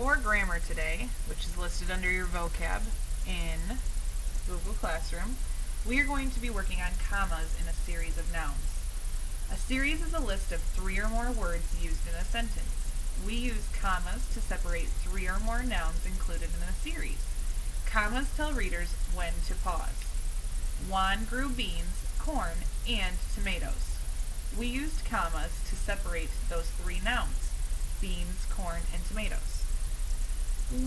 For grammar today, which is listed under your vocab in Google Classroom, we are going to be working on commas in a series of nouns. A series is a list of 3 or more words used in a sentence. We use commas to separate 3 or more nouns included in a series. Commas tell readers when to pause. Juan grew beans, corn, and tomatoes. We used commas to separate those 3 nouns: beans, corn, and tomatoes.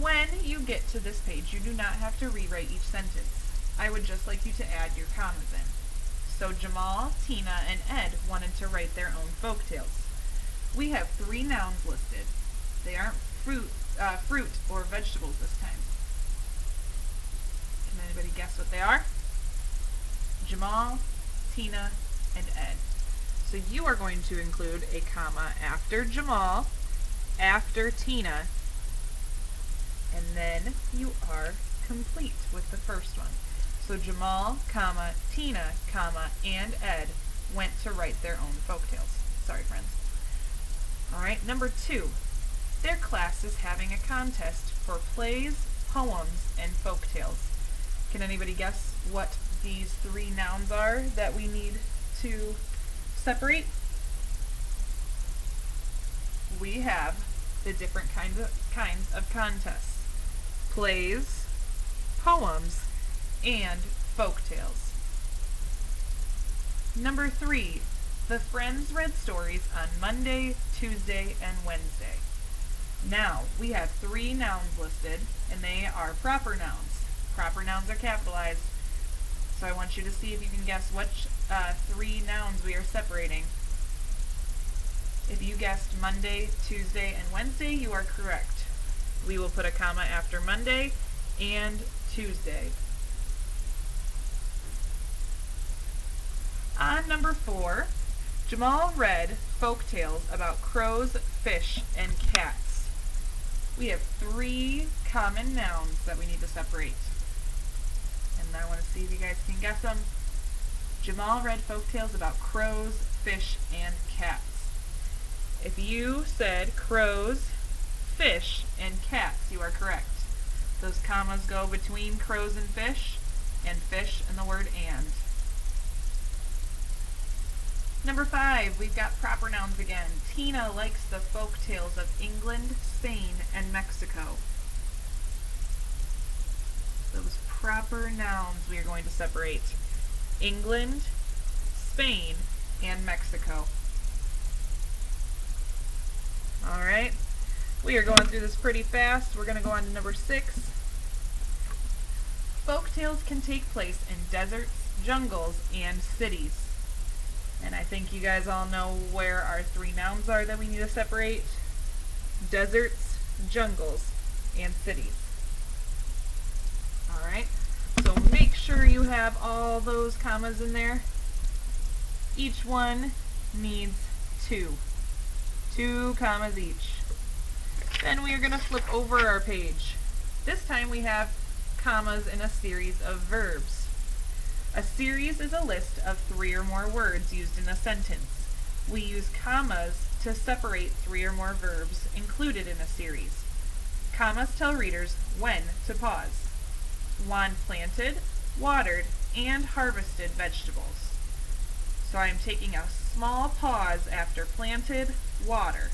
When you get to this page, you do not have to rewrite each sentence. I would just like you to add your commas in. So Jamal, Tina, and Ed wanted to write their own folktales. We have 3 nouns listed. They aren't fruit or vegetables this time. Can anybody guess what they are? Jamal, Tina, and Ed. So you are going to include a comma after Jamal, after Tina, and then you are complete with the first one. So Jamal, comma, Tina, comma, and Ed went to write their own folktales. Sorry, friends. Alright, number 2. Their class is having a contest for plays, poems, and folktales. Can anybody guess what these 3 nouns are that we need to separate? We have the different kinds of contests: plays, poems, and folktales. Number 3, the friends read stories on Monday, Tuesday, and Wednesday. Now, we have 3 nouns listed, and they are proper nouns. Proper nouns are capitalized, so I want you to see if you can guess which 3 nouns we are separating. If you guessed Monday, Tuesday, and Wednesday, you are correct. We will put a comma after Monday and Tuesday. On number 4, Jamal read folktales about crows, fish, and cats. We have 3 common nouns that we need to separate. And I want to see if you guys can guess them. Jamal read folktales about crows, fish, and cats. If you said crows, fish, and cats, you are correct. Those commas go between crows and fish and the word and. Number 5, we've got proper nouns again. Tina likes the folk tales of England, Spain, and Mexico. Those proper nouns we are going to separate: England, Spain, and Mexico. Alright, we are going through this pretty fast. We're going to go on to number 6. Folktales can take place in deserts, jungles, and cities. And I think you guys all know where our 3 nouns are that we need to separate: deserts, jungles, and cities. Alright, so make sure you have all those commas in there. Each one needs 2 commas each. Then we are going to flip over our page. This time we have commas in a series of verbs. A series is a list of 3 or more words used in a sentence. We use commas to separate 3 or more verbs included in a series. Commas tell readers when to pause. Juan planted, watered, and harvested vegetables. So I am taking a small pause after planted, water.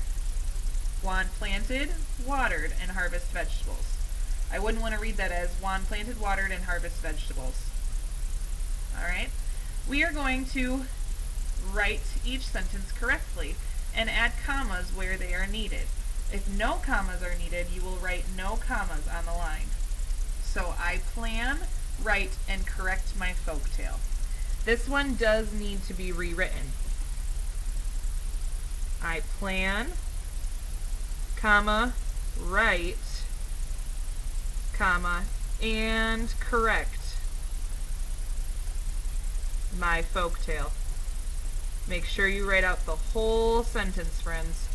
Juan planted, watered, and harvested vegetables. I wouldn't want to read that as Juan planted, watered, and harvested vegetables. Alright, we are going to write each sentence correctly and add commas where they are needed. If no commas are needed, you will write no commas on the line. So I plan, write, and correct my folktale. This one does need to be rewritten. I plan, comma, write, comma, and correct my folktale. Make sure you write out the whole sentence, friends.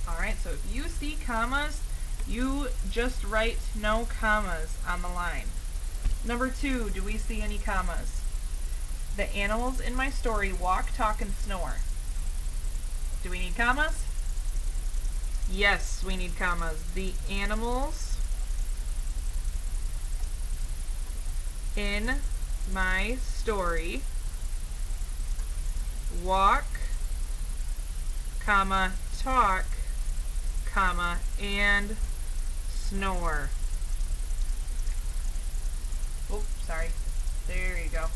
Alright, so if you see commas, you just write no commas on the line. Number 2, do we see any commas? The animals in my story walk, talk, and snore. Do we need commas? Yes, we need commas. The animals in my story walk, comma, talk, comma, and snore. Oh, sorry. There you go.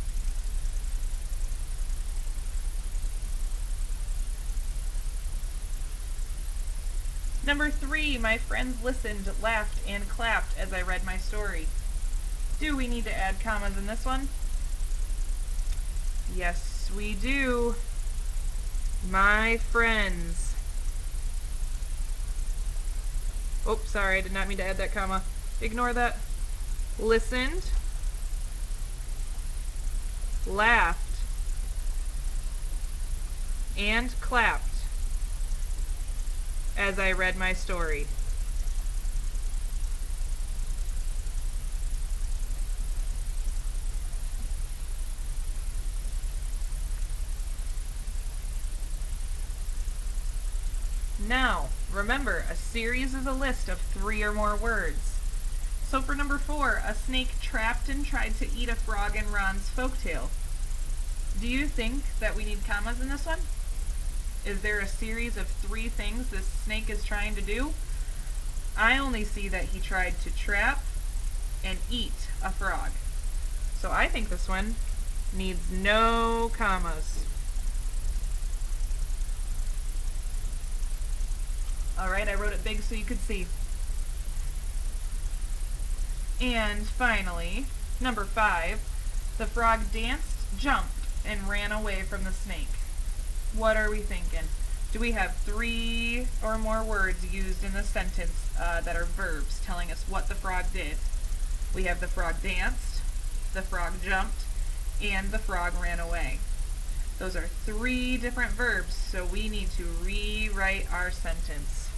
Number 3, my friends listened, laughed, and clapped as I read my story. Do we need to add commas in this one? Yes, we do. My friends. Oops, sorry, I did not mean to add that comma. Ignore that. Listened, laughed, and clapped as I read my story. Now, remember, a series is a list of 3 or more words. So for number 4, a snake trapped and tried to eat a frog in Ron's folktale. Do you think that we need commas in this one? Is there a series of 3 things this snake is trying to do? I only see that he tried to trap and eat a frog. So I think this one needs no commas. Alright, I wrote it big so you could see. And finally, number 5, the frog danced, jumped, and ran away from the snake. What are we thinking? Do we have 3 or more words used in the sentence that are verbs telling us what the frog did? We have the frog danced, the frog jumped, and the frog ran away. Those are 3 different verbs, so we need to rewrite our sentence.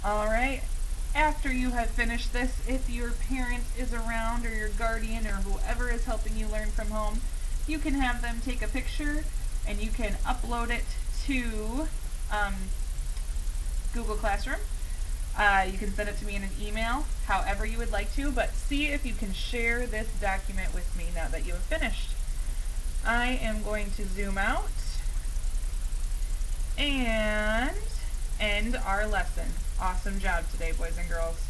Alright, after you have finished this, if your parent is around or your guardian or whoever is helping you learn from home, you can have them take a picture and you can upload it to Google Classroom. You can send it to me in an email, however you would like to, but see if you can share this document with me now that you have finished. I am going to zoom out and end our lesson. Awesome job today, boys and girls.